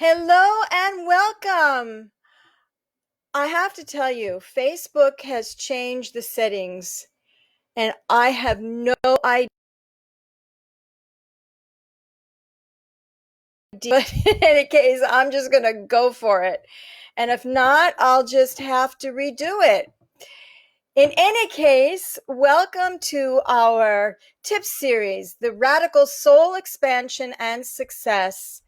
Hello and welcome. I have to tell you, Facebook has changed the settings, and I have no idea. But in any case, I'm just going to go for it. And if not, I'll just have to redo it. In any case, welcome to our tip series, the Radical Soul Expansion and Success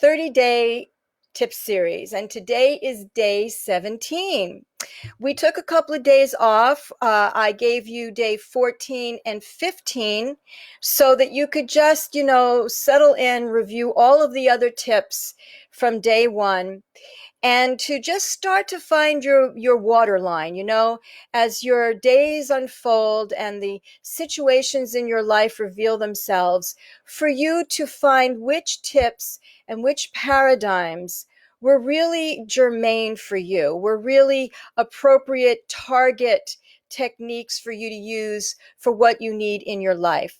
30-day tip series. And today is day 17. We took a couple of days off. I gave you day 14 and 15 so that you could just, settle in, review all of the other tips from day one, and to just start to find your waterline, as your days unfold and the situations in your life reveal themselves, for you to find which tips and which paradigms were really germane for you, were really appropriate target techniques for you to use for what you need in your life.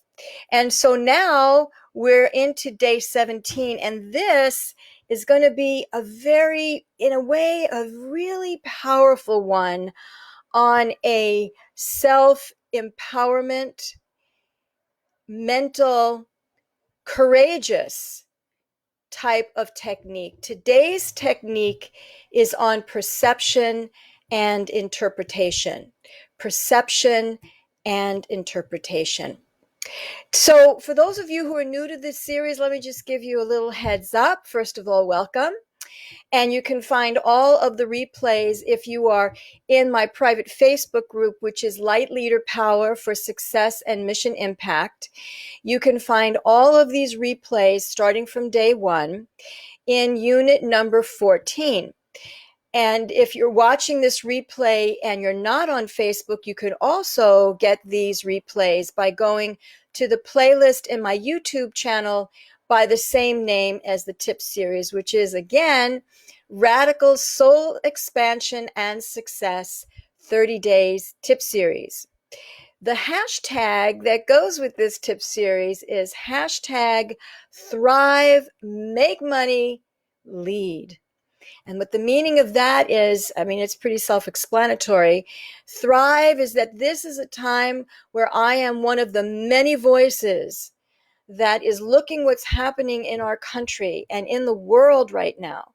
And so now we're into day 17, and this is going to be in a way, a really powerful one on a self-empowerment, mental, courageous type of technique. Today's technique is on perception and interpretation. Perception and interpretation. So, for those of you who are new to this series, let me just give you a little heads up. First of all, welcome. And you can find all of the replays if you are in my private Facebook group, which is Light Leader Power for Success and Mission Impact. You can find all of these replays starting from day one in unit number 14. And if you're watching this replay and you're not on Facebook, you can also get these replays by going to the playlist in my YouTube channel by the same name as the tip series, which is, again, Radical Soul Expansion and Success 30 Days Tip Series. The hashtag that goes with this tip series is hashtag Thrive, Make Money, Lead. And what the meaning of that is, it's pretty self-explanatory. Thrive is that this is a time where I am one of the many voices that is looking what's happening in our country and in the world right now.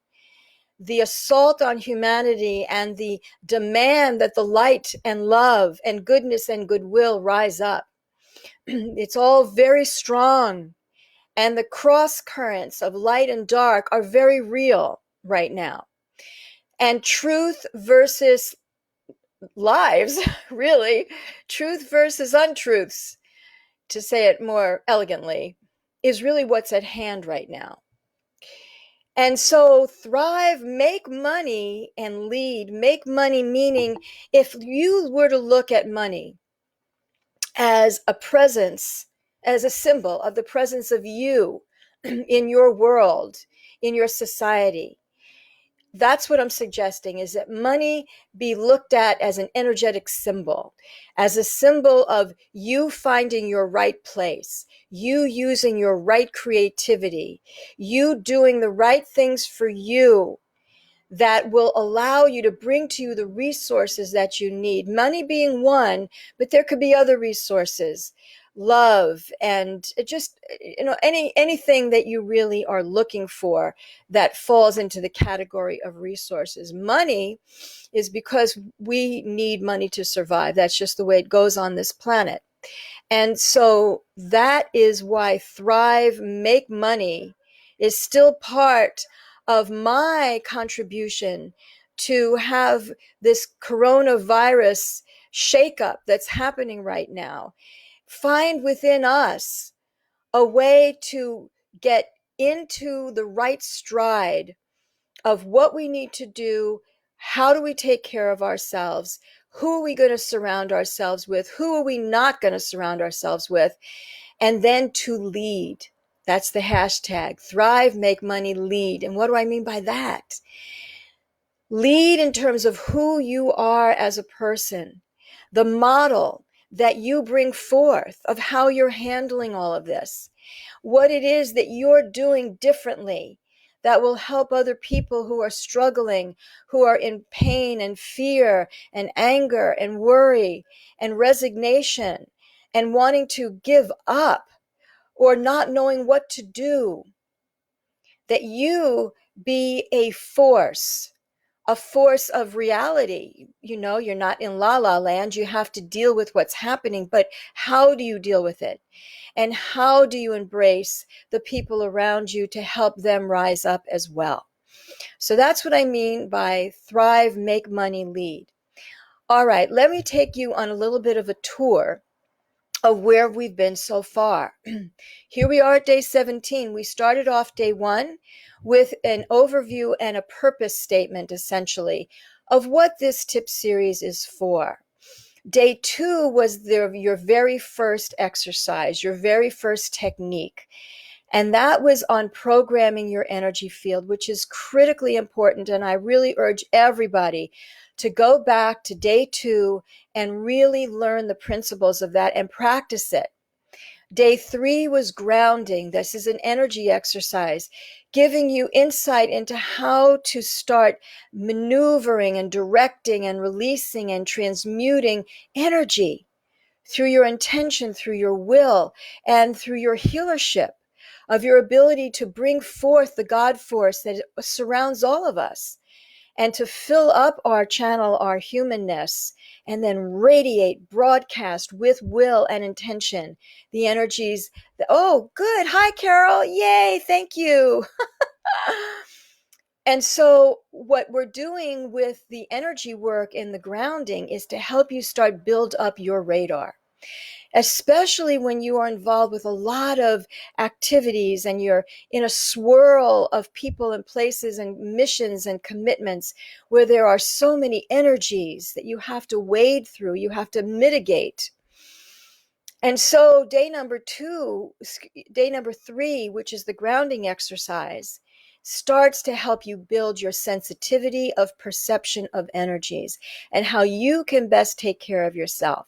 The assault on humanity and the demand that the light and love and goodness and goodwill rise up. It's all very strong. And the cross currents of light and dark are very real right now. And truth versus lies, really, truth versus untruths, to say it more elegantly, is really what's at hand right now. And so thrive, make money, and lead. Make money meaning, if you were to look at money as a presence, as a symbol of the presence of you in your world, in your society, that's what I'm suggesting, is that money be looked at as an energetic symbol, as a symbol of you finding your right place, you using your right creativity, you doing the right things for you that will allow you to bring to you the resources that you need. Money being one, but there could be other resources, love, and just, anything that you really are looking for that falls into the category of resources. Money is because we need money to survive. That's just the way it goes on this planet. And so that is why Thrive, Make Money is still part of my contribution to have this coronavirus shakeup that's happening right now. Find within us a way to get into the right stride of what we need to do. How do we take care of ourselves? Who are we going to surround ourselves with? Who are we not going to surround ourselves with? And then to lead. That's the hashtag. Thrive, make money, lead. And what do I mean by that? Lead in terms of who you are as a person, the model that you bring forth of how you're handling all of this, what it is that you're doing differently that will help other people who are struggling, who are in pain and fear and anger and worry and resignation and wanting to give up or not knowing what to do. That you be a force of reality. You're not in la la land. You have to deal with what's happening, but how do you deal with it? And how do you embrace the people around you to help them rise up as well? So that's what I mean by thrive, make money, lead. All right, let me take you on a little bit of a tour of where we've been so far. Here we are at day 17. We started off day 1 with an overview and a purpose statement, essentially, of what this tip series is for. Day 2 was your very first exercise, your very first technique. And that was on programming your energy field, which is critically important. And I really urge everybody to go back to day 2 and really learn the principles of that and practice it. Day 3 was grounding. This is an energy exercise, giving you insight into how to start maneuvering and directing and releasing and transmuting energy through your intention, through your will, and through your healership of your ability to bring forth the God force that surrounds all of us and to fill up our channel, our humanness, and then radiate, broadcast with will and intention the energies that, oh, good. Hi, Carol. Yay. Thank you. And so what we're doing with the energy work and the grounding is to help you start build up your radar, especially when you are involved with a lot of activities and you're in a swirl of people and places and missions and commitments where there are so many energies that you have to wade through, you have to mitigate. And so day number 3, which is the grounding exercise, starts to help you build your sensitivity of perception of energies and how you can best take care of yourself.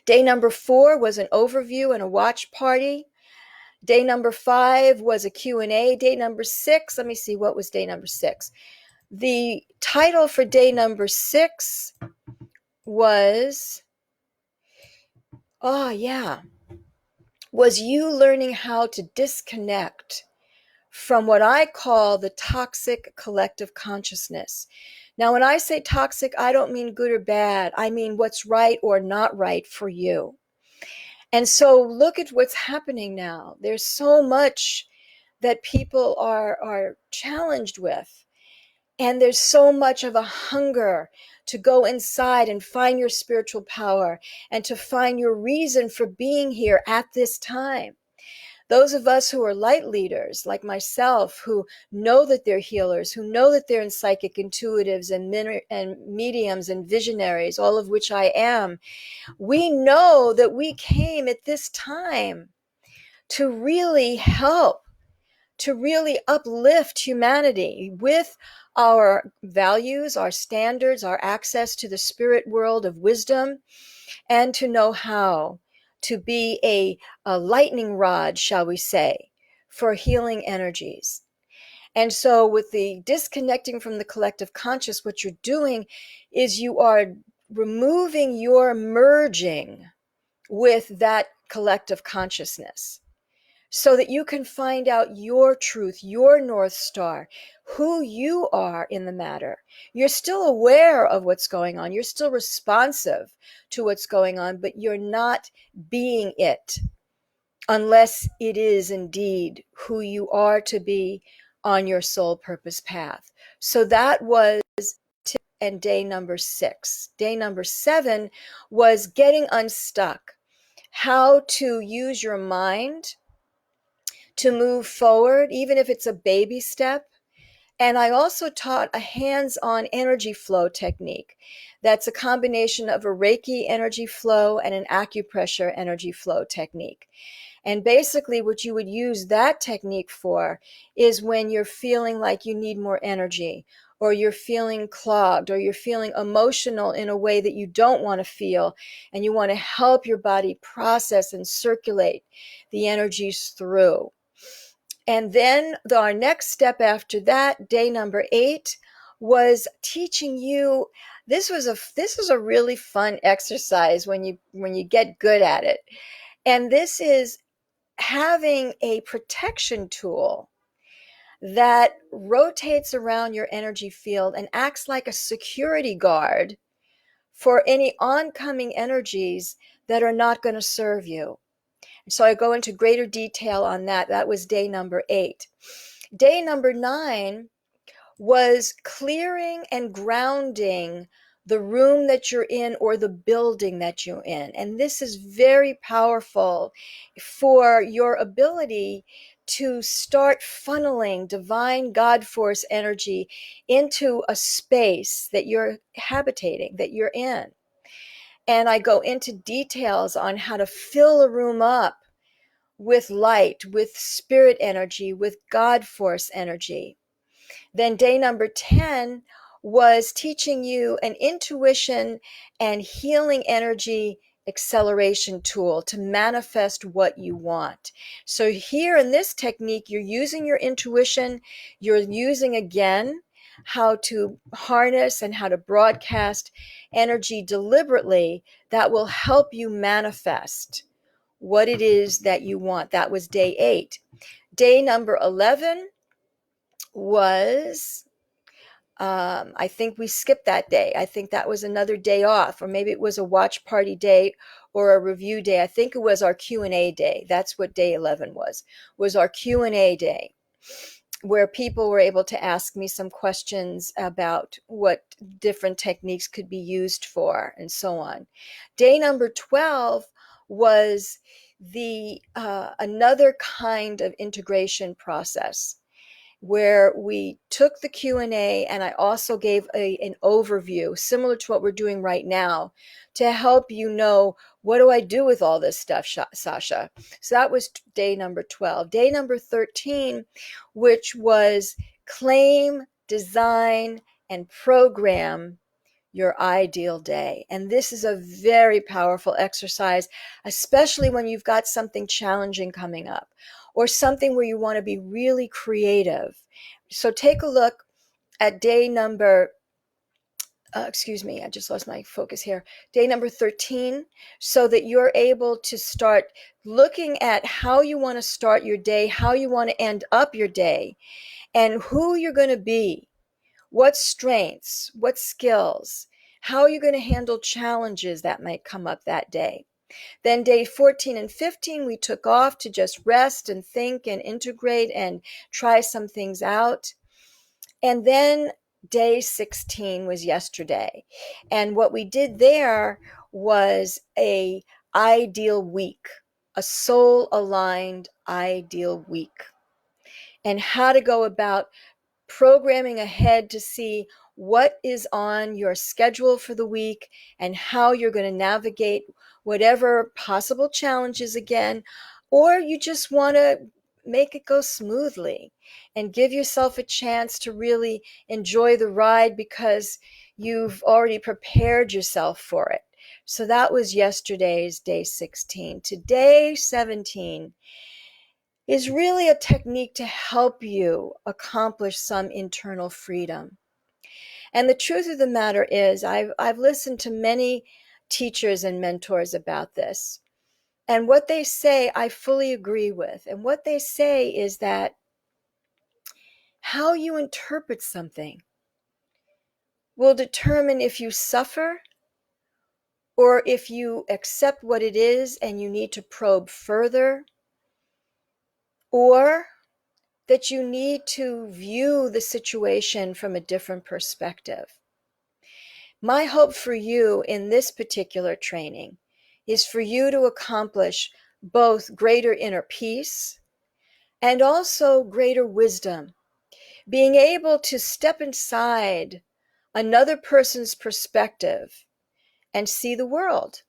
Day number 4 was an overview and a watch party. Day number 5 was a Q&A. Day number 6, let me see, what was day number 6? The title for day number 6 was, was you learning how to disconnect from what I call the toxic collective consciousness. Now, when I say toxic, I don't mean good or bad. I mean what's right or not right for you. And so look at what's happening now. There's so much that people are challenged with. And there's so much of a hunger to go inside and find your spiritual power and to find your reason for being here at this time. Those of us who are light leaders, like myself, who know that they're healers, who know that they're in psychic intuitives and mediums and visionaries, all of which I am, we know that we came at this time to really help, to really uplift humanity with our values, our standards, our access to the spirit world of wisdom, and to know how to be a lightning rod, shall we say, for healing energies. And so with the disconnecting from the collective conscious, what you're doing is you are removing your merging with that collective consciousness so that you can find out your truth, your North Star, who you are in the matter. You're still aware of what's going on. You're still responsive to what's going on, but you're not being it unless it is indeed who you are to be on your soul purpose path. So that was tip and day number 6. Day number 7 was getting unstuck. How to use your mind to move forward, even if it's a baby step. And I also taught a hands-on energy flow technique. That's a combination of a Reiki energy flow and an acupressure energy flow technique. And basically what you would use that technique for is when you're feeling like you need more energy, or you're feeling clogged, or you're feeling emotional in a way that you don't want to feel, and you want to help your body process and circulate the energies through. And then our next step after that, day number 8, was teaching you. This was a really fun exercise when you get good at it. And this is having a protection tool that rotates around your energy field and acts like a security guard for any oncoming energies that are not going to serve you. So I go into greater detail on that. That was day number 8. Day number 9 was clearing and grounding the room that you're in or the building that you're in. And this is very powerful for your ability to start funneling divine God force energy into a space that you're habitating, that you're in. And I go into details on how to fill a room up with light, with spirit energy, with God force energy. Then day number 10 was teaching you an intuition and healing energy acceleration tool to manifest what you want. So here in this technique, you're using your intuition, you're using again how to harness and how to broadcast energy deliberately that will help you manifest what it is that you want. That was day 8. Day number 11 was I think we skipped that day. I think that was another day off, or maybe it was a watch party day or a review day. I think it was our Q&A day. That's what day 11 was our Q&A day, where people were able to ask me some questions about what different techniques could be used for and so on. Day number 12 was the another kind of integration process where we took the Q&A and I also gave an overview similar to what we're doing right now to help you know, what do I do with all this stuff, Sasha? So that was day number 12. Day number 13, which was claim, design, and program your ideal day. And this is a very powerful exercise, especially when you've got something challenging coming up or something where you want to be really creative. So take a look at day number, excuse me, I just lost my focus here. Day number 13, so that you're able to start looking at how you want to start your day, how you want to end up your day, and who you're going to be. What strengths, what skills, how are you going to handle challenges that might come up that day? Then day 14 and 15, we took off to just rest and think and integrate and try some things out. And then day 16 was yesterday. And what we did there was a ideal week, a soul aligned ideal week, and how to go about programming ahead to see what is on your schedule for the week and how you're going to navigate whatever possible challenges again, or you just want to make it go smoothly and give yourself a chance to really enjoy the ride because you've already prepared yourself for it. So that was yesterday's day 16. Today, 17, is really a technique to help you accomplish some internal freedom. And the truth of the matter is, I've listened to many teachers and mentors about this. And what they say, I fully agree with. And what they say is that how you interpret something will determine if you suffer or if you accept what it is and you need to probe further, or that you need to view the situation from a different perspective. My hope for you in this particular training is for you to accomplish both greater inner peace and also greater wisdom, being able to step inside another person's perspective and see the world.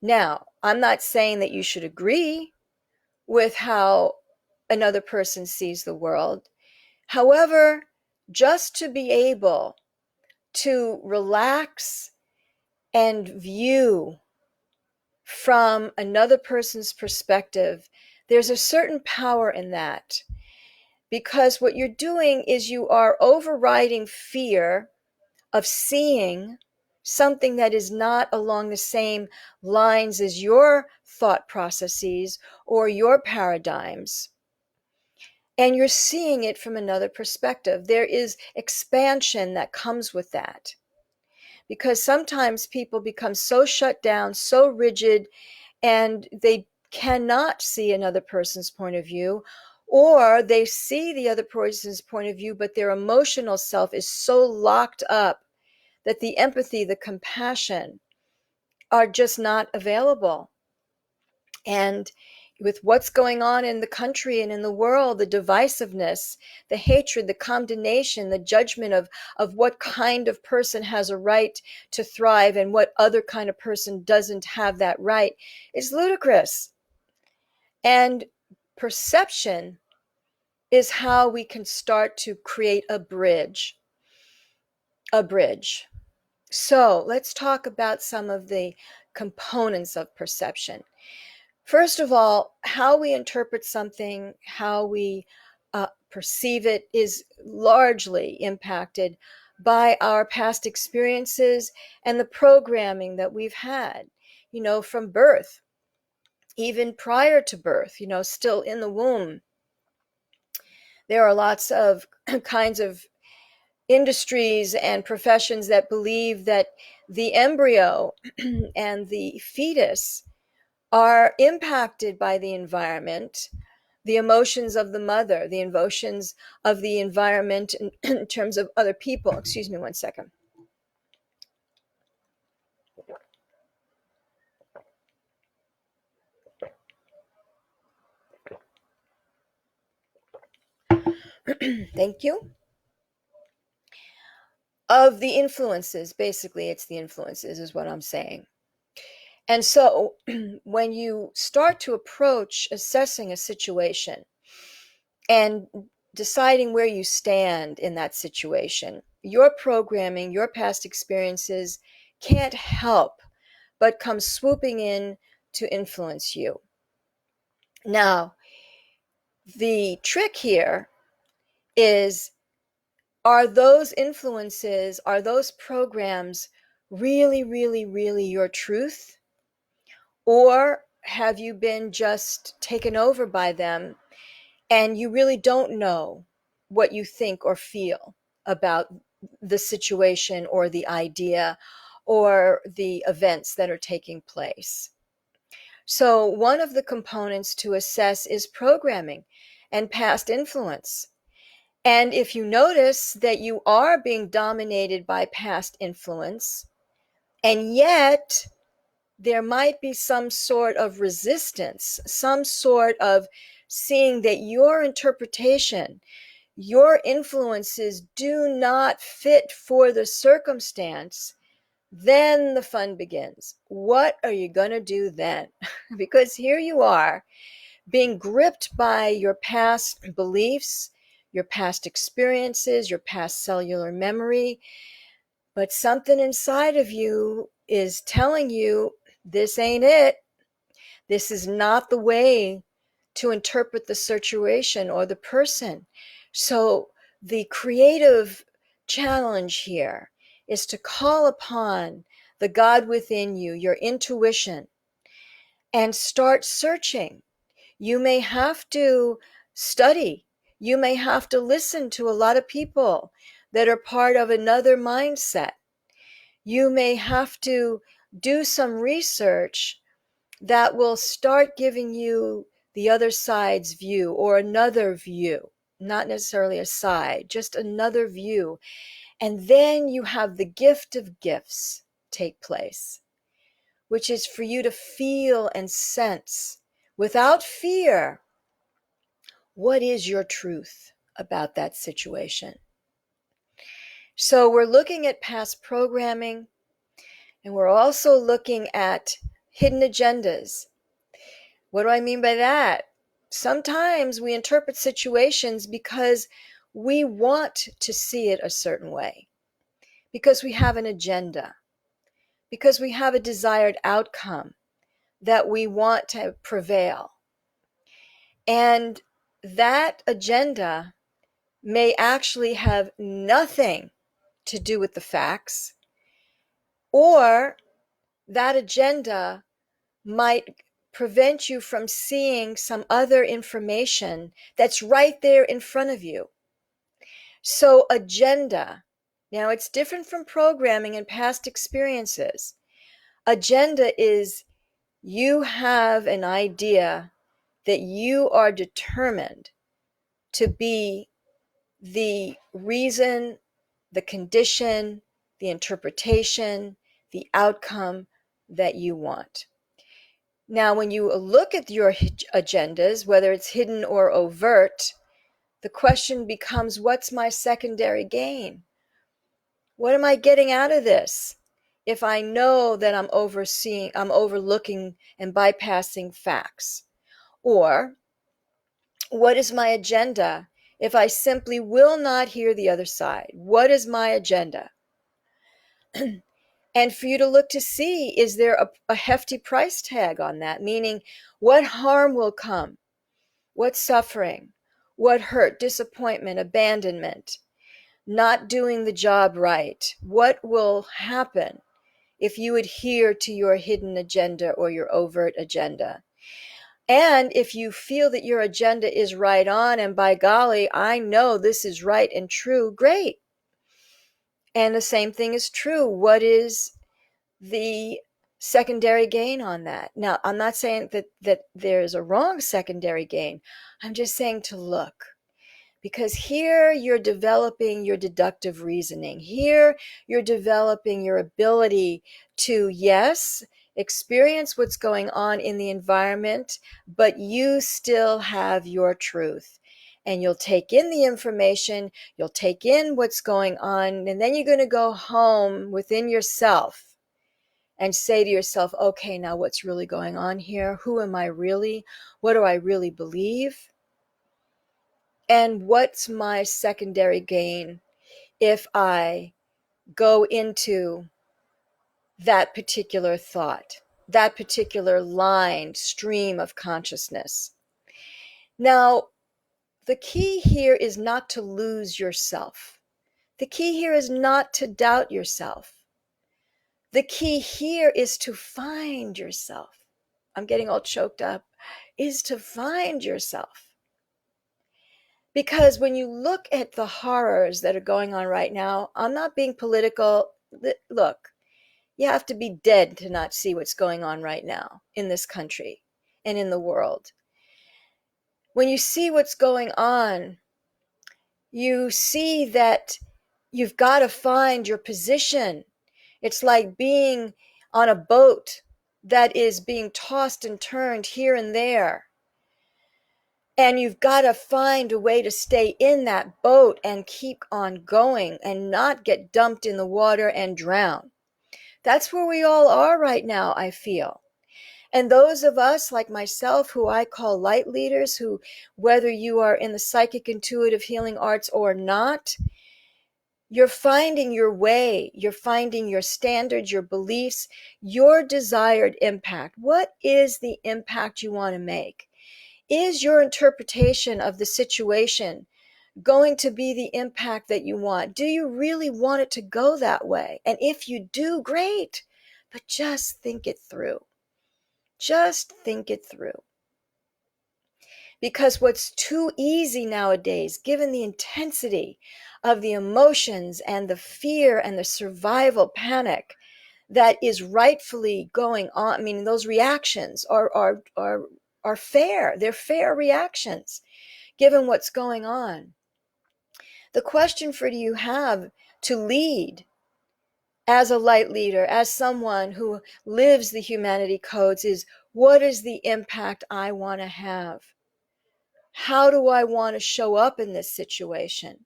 Now, I'm not saying that you should agree with how another person sees the world. However, just to be able to relax and view from another person's perspective There's a certain power in that, because what you're doing is you are overriding fear of seeing something that is not along the same lines as your thought processes or your paradigms. And you're seeing it from another perspective. There is expansion that comes with that. Because sometimes people become so shut down, so rigid, and they cannot see another person's point of view, or they see the other person's point of view, but their emotional self is so locked up that the empathy, the compassion are just not available. And with what's going on in the country and in the world, the divisiveness, the hatred, the condemnation, the judgment of what kind of person has a right to thrive and what other kind of person doesn't have that right, is ludicrous. And perception is how we can start to create a bridge. A bridge. So let's talk about some of the components of perception. First of all, how we interpret something, how we perceive it is largely impacted by our past experiences and the programming that we've had, from birth, even prior to birth, still in the womb. There are lots of kinds of industries and professions that believe that the embryo and the fetus are impacted by the environment, the emotions of the mother, the emotions of the environment in terms of other people. Excuse me one second. Thank you. Of the influences, basically, it's the influences, is what I'm saying. And so when you start to approach assessing a situation and deciding where you stand in that situation, your programming, your past experiences can't help but come swooping in to influence you. Now, the trick here is, are those influences, are those programs really, really, really your truth? Or have you been just taken over by them and you really don't know what you think or feel about the situation or the idea or the events that are taking place? So one of the components to assess is programming and past influence. And if you notice that you are being dominated by past influence, and yet there might be some sort of resistance, some sort of seeing that your interpretation, your influences do not fit for the circumstance, then the fun begins. What are you going to do then? Because here you are being gripped by your past beliefs, your past experiences, your past cellular memory, but something inside of you is telling you this ain't it. This is not the way to interpret the situation or the person. So the creative challenge here is to call upon the God within you, your intuition, and start searching. You may have to study. You may have to listen to a lot of people that are part of another mindset. You may have to do some research that will start giving you the other side's view or another view, not necessarily a side, just another view. And then you have the gift of gifts take place, which is for you to feel and sense without fear, what is your truth about that situation? So we're looking at past programming, and we're also looking at hidden agendas. What do I mean by that? Sometimes we interpret situations because we want to see it a certain way, because we have an agenda, because we have a desired outcome that we want to prevail. And that agenda may actually have nothing to do with the facts, or that agenda might prevent you from seeing some other information that's right there in front of you. So, agenda, now it's different from programming and past experiences. Agenda is you have an idea that you are determined to be the reason, the condition, the interpretation, the outcome that you want. Now, when you look at your agendas, whether it's hidden or overt, the question becomes, what's my secondary gain? What am I getting out of this? If I know that I'm overlooking and bypassing facts? Or what is my agenda if I simply will not hear the other side? What is my agenda? And for you to look to see, is there a hefty price tag on that? Meaning, what harm will come? What suffering? What hurt, disappointment, abandonment, not doing the job right? What will happen if you adhere to your hidden agenda or your overt agenda? And if you feel that your agenda is right on, and by golly, I know this is right and true, great. And the same thing is true. What is the secondary gain on that? Now, I'm not saying that there's a wrong secondary gain. I'm just saying to look. Because here you're developing your deductive reasoning. Here you're developing your ability to, yes, experience what's going on in the environment, but you still have your truth. And you'll take in the information, you'll take in what's going on, and then you're going to go home within yourself and say to yourself, okay, now what's really going on here? Who am I really? What do I really believe? And what's my secondary gain if I go into that particular thought, that particular line, stream of consciousness? Now, the key here is not to lose yourself. The key here is not to doubt yourself. The key here is to find yourself. I'm getting all choked up. Is to find yourself. Because when you look at the horrors that are going on right now, I'm not being political. Look, you have to be dead to not see what's going on right now in this country and in the world. When you see what's going on, you see that you've got to find your position. It's like being on a boat that is being tossed and turned here and there. And you've got to find a way to stay in that boat and keep on going and not get dumped in the water and drown. That's where we all are right now, I feel. And those of us like myself, who I call light leaders, who, whether you are in the psychic intuitive healing arts or not, you're finding your way, you're finding your standards, your beliefs, your desired impact. What is the impact you want to make? Is your interpretation of the situation going to be the impact that you want? Do you really want it to go that way? And if you do, great. But just think it through. Just think it through. Because what's too easy nowadays, given the intensity of the emotions and the fear and the survival panic that is rightfully going on, I mean, those reactions are fair. They're fair reactions, given what's going on. The question for you have to lead as a light leader, as someone who lives the humanity codes, is what is the impact I want to have? How do I want to show up in this situation?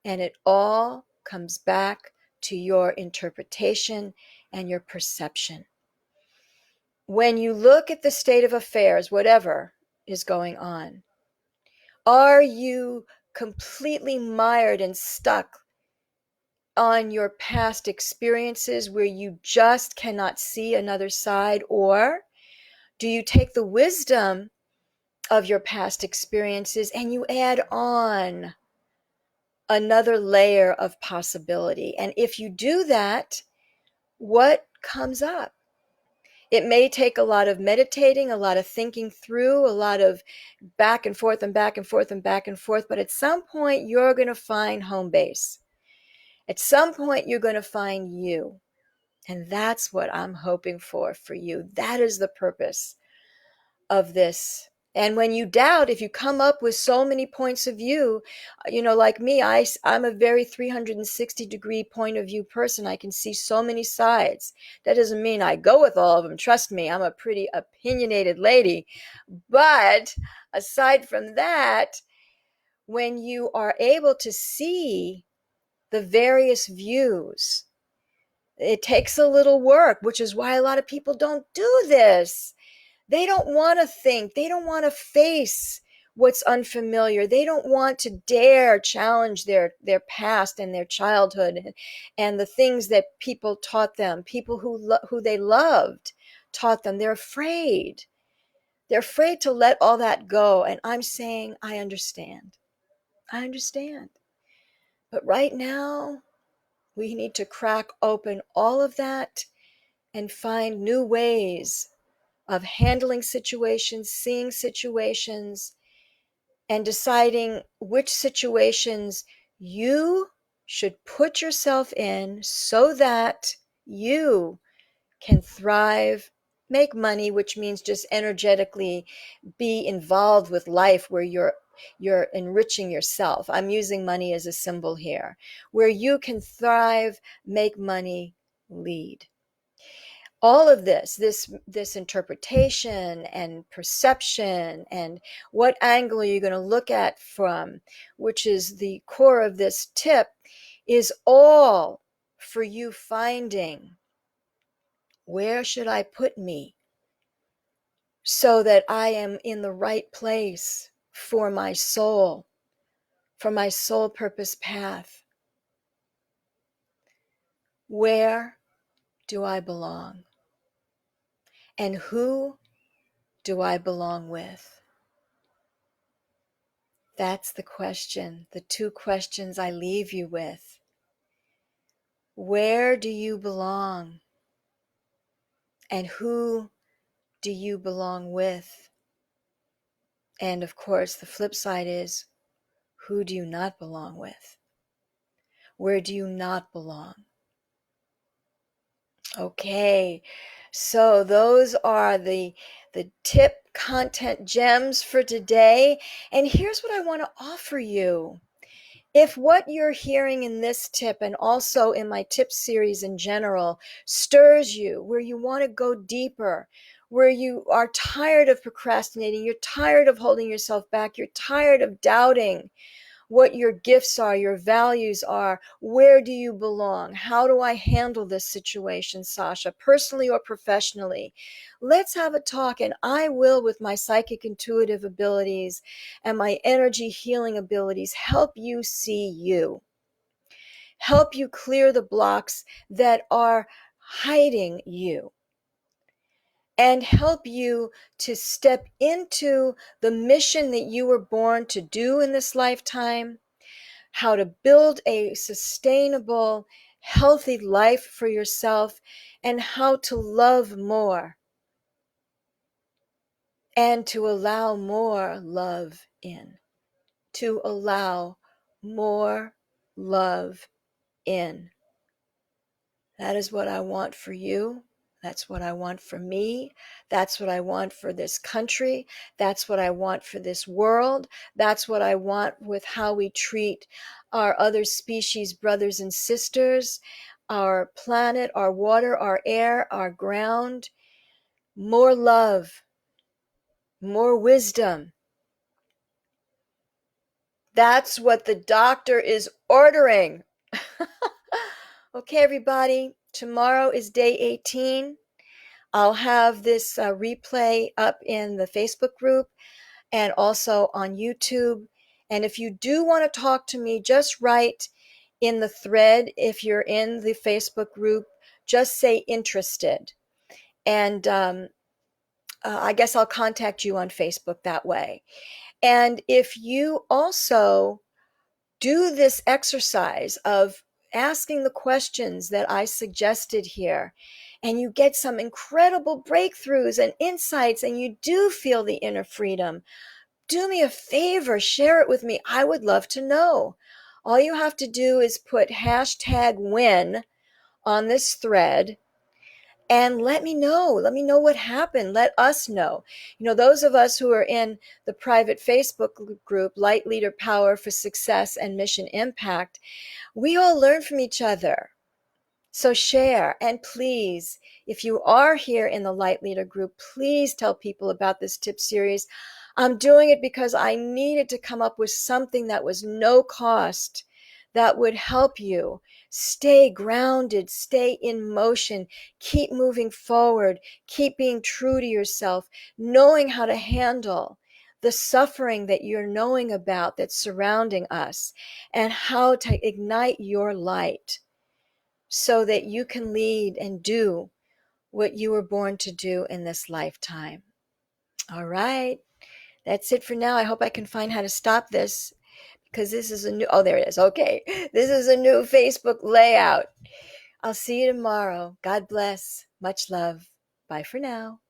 And it all comes back to your interpretation and your perception. When you look at the state of affairs, whatever is going on, are you completely mired and stuck on your past experiences where you just cannot see another side? Or do you take the wisdom of your past experiences, and you add on another layer of possibility. And if you do that, what comes up? It may take a lot of meditating, a lot of thinking through, a lot of back and forth and back and forth and back and forth. But at some point, you're going to find home base. At some point, you're going to find you. And that's what I'm hoping for you. That is the purpose of this. And when you doubt, if you come up with so many points of view, like me, I'm a very 360-degree point of view person. I can see so many sides. That doesn't mean I go with all of them. Trust me, I'm a pretty opinionated lady. But aside from that, when you are able to see the various views, it takes a little work, which is why a lot of people don't do this. They don't want to think. They don't want to face what's unfamiliar. They don't want to dare challenge their past and their childhood and the things that people taught them, people who they loved taught them. They're afraid. They're afraid to let all that go. And I'm saying, I understand. I understand. But right now, we need to crack open all of that and find new ways of handling situations, seeing situations, and deciding which situations you should put yourself in so that you can thrive, make money, which means just energetically be involved with life where you're enriching yourself. I'm using money as a symbol here, where you can thrive, make money, lead. All of this interpretation and perception and what angle are you going to look at from, which is the core of this tip, is all for you finding, where should I put me so that I am in the right place for my soul purpose path? Where do I belong? And who do I belong with? That's the question, the two questions I leave you with. Where do you belong? And who do you belong with? And of course, the flip side is, who do you not belong with? Where do you not belong? Okay, so those are the tip content gems for today. And here's what I want to offer you. If what you're hearing in this tip and also in my tip series in general stirs you, where you want to go deeper, where you are tired of procrastinating, you're tired of holding yourself back, you're tired of doubting what your gifts are, your values are, where do you belong? How do I handle this situation, Sasha, personally or professionally? Let's have a talk, and I will, with my psychic intuitive abilities and my energy healing abilities, help you see you. Help you clear the blocks that are hiding you. And help you to step into the mission that you were born to do in this lifetime, how to build a sustainable, healthy life for yourself, and how to love more and to allow more love in. To allow more love in. That is what I want for you. That's what I want for me. That's what I want for this country. That's what I want for this world. That's what I want with how we treat our other species, brothers and sisters, our planet, our water, our air, our ground. More love, more wisdom. That's what the doctor is ordering. Okay, everybody, tomorrow is day 18. I'll have this replay up in the Facebook group and also on YouTube. And if you do want to talk to me, just write in the thread. If you're in the Facebook group, just say interested. And I guess I'll contact you on Facebook that way. And if you also do this exercise of asking the questions that I suggested here, and you get some incredible breakthroughs and insights, and you do feel the inner freedom, do me a favor, share it with me. I would love to know. All you have to do is put hashtag win on this thread and let me know. Let me know what happened. Let us know. Those of us who are in the private Facebook group, Light Leader Power for Success and Mission Impact, we all learn from each other. So share, and please, if you are here in the Light Leader group, please tell people about this tip series. I'm doing it because I needed to come up with something that was no cost, that would help you stay grounded, stay in motion, keep moving forward, keep being true to yourself, knowing how to handle the suffering that you're knowing about that's surrounding us, and how to ignite your light so that you can lead and do what you were born to do in this lifetime. All right. That's it for now. I hope I can find how to stop this, because this is a new, oh, there it is. Okay. This is a new Facebook layout. I'll see you tomorrow. God bless. Much love. Bye for now.